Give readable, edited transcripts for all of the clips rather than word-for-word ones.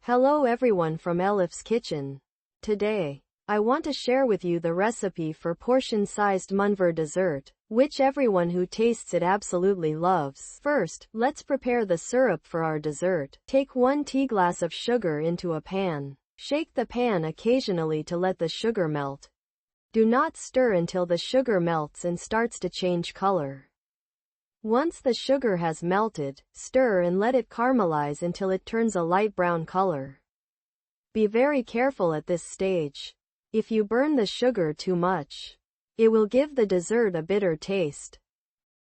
Hello everyone from Elif's Kitchen. Today, I want to share with you the recipe for portion-sized Münver dessert, which everyone who tastes it absolutely loves. First, let's prepare the syrup for our dessert. Take 1 tea glass of sugar into a pan. Shake the pan occasionally to let the sugar melt. Do not stir until the sugar melts and starts to change color. Once the sugar has melted, stir and let it caramelize until it turns a light brown color. Be very careful at this stage. If you burn the sugar too much, it will give the dessert a bitter taste.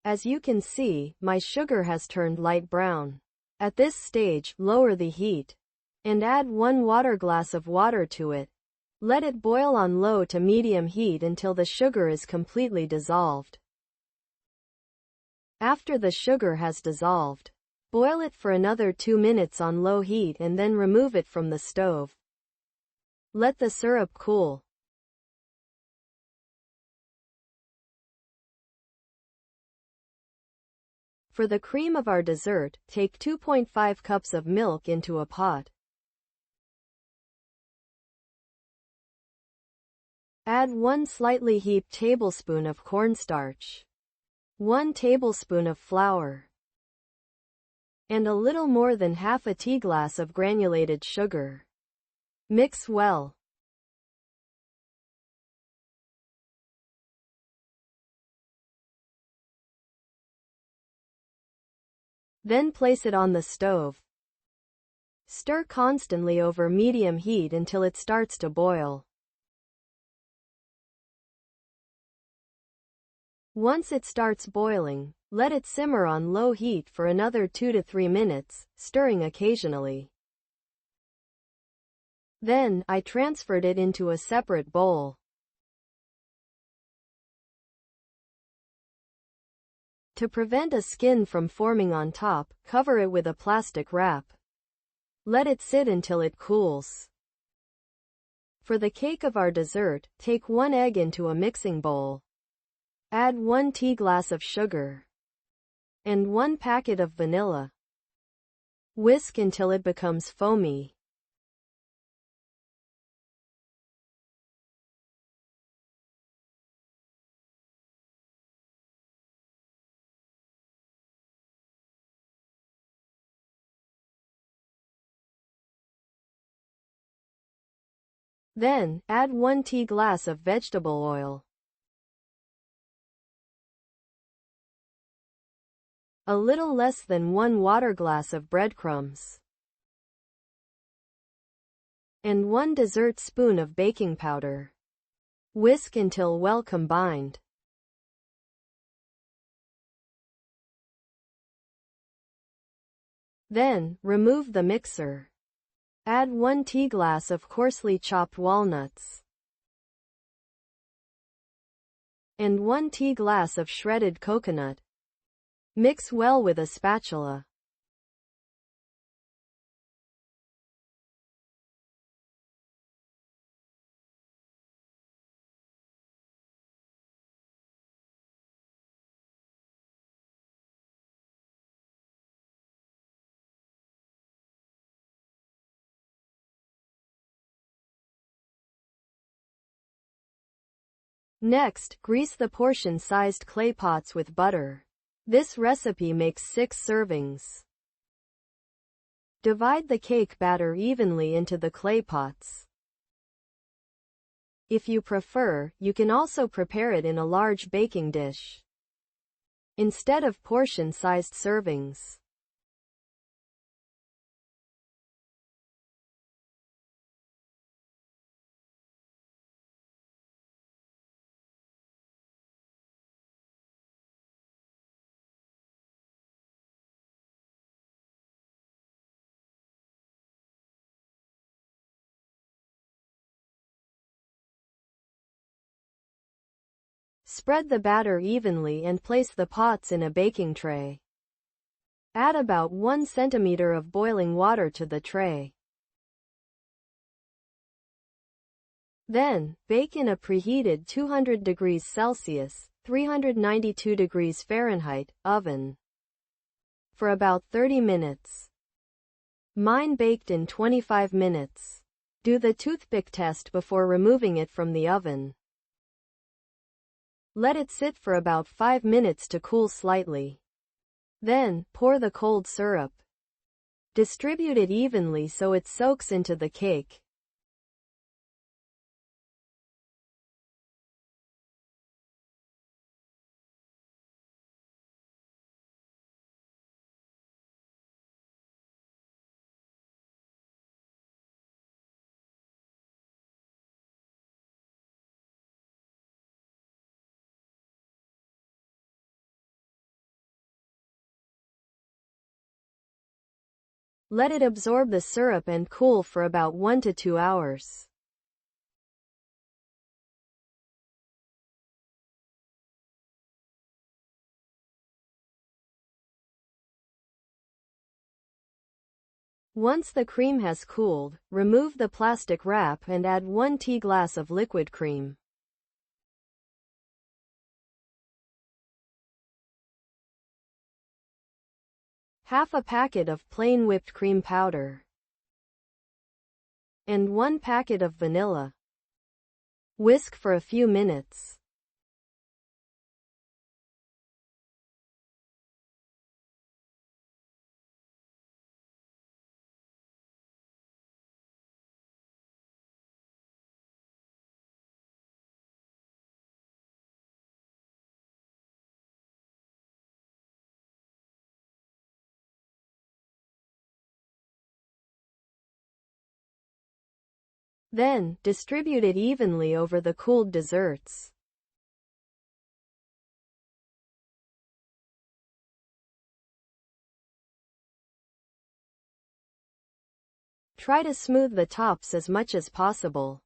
As you can see, my sugar has turned light brown. At this stage, lower the heat and add 1 water glass of water to it. Let it boil on low to medium heat until the sugar is completely dissolved. After the sugar has dissolved, boil it for another 2 minutes on low heat and then remove it from the stove. Let the syrup cool. For the cream of our dessert, take 2.5 cups of milk into a pot. Add 1 slightly heaped tablespoon of cornstarch, 1 tablespoon of flour, and a little more than half a tea glass of granulated sugar. Mix well. Then place it on the stove. Stir constantly over medium heat until it starts to boil. Once it starts boiling, let it simmer on low heat for another 2 to 3 minutes, stirring occasionally. Then, I transferred it into a separate bowl. To prevent a skin from forming on top, cover it with a plastic wrap. Let it sit until it cools. For the cake of our dessert, take 1 egg into a mixing bowl. Add 1 tea glass of sugar and 1 packet of vanilla. Whisk until it becomes foamy. Then, add 1 tea glass of vegetable oil, a little less than 1 water glass of breadcrumbs, and 1 dessert spoon of baking powder. Whisk until well combined. Then, remove the mixer. Add 1 tea glass of coarsely chopped walnuts and 1 tea glass of shredded coconut. Mix well with a spatula. Next, grease the portion-sized clay pots with butter. This recipe makes 6 servings. Divide the cake batter evenly into the clay pots. If you prefer, you can also prepare it in a large baking dish instead of portion-sized servings. Spread the batter evenly and place the pots in a baking tray. Add about 1 centimeter of boiling water to the tray. Then, bake in a preheated 200 degrees Celsius, 392 degrees Fahrenheit, oven for about 30 minutes. Mine baked in 25 minutes. Do the toothpick test before removing it from the oven. Let it sit for about 5 minutes to cool slightly. Then, pour the cold syrup. Distribute it evenly so it soaks into the cake. Let it absorb the syrup and cool for about 1 to 2 hours. Once the cream has cooled, remove the plastic wrap and add 1 tea glass of liquid cream. Half a packet of plain whipped cream powder. And 1 packet of vanilla. Whisk for a few minutes. Then, distribute it evenly over the cooled desserts. Try to smooth the tops as much as possible.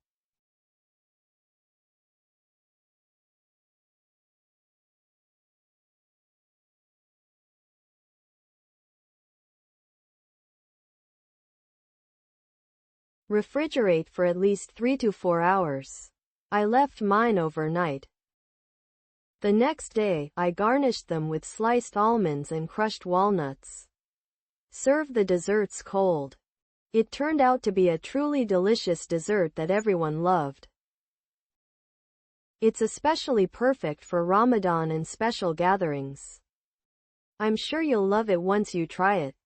Refrigerate for at least 3 to 4 hours. I left mine overnight. The next day, I garnished them with sliced almonds and crushed walnuts. Serve the desserts cold. It turned out to be a truly delicious dessert that everyone loved. It's especially perfect for Ramadan and special gatherings. I'm sure you'll love it once you try it.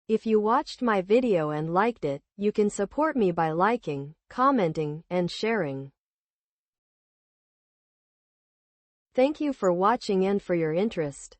If you watched my video and liked it, you can support me by liking, commenting, and sharing. Thank you for watching and for your interest.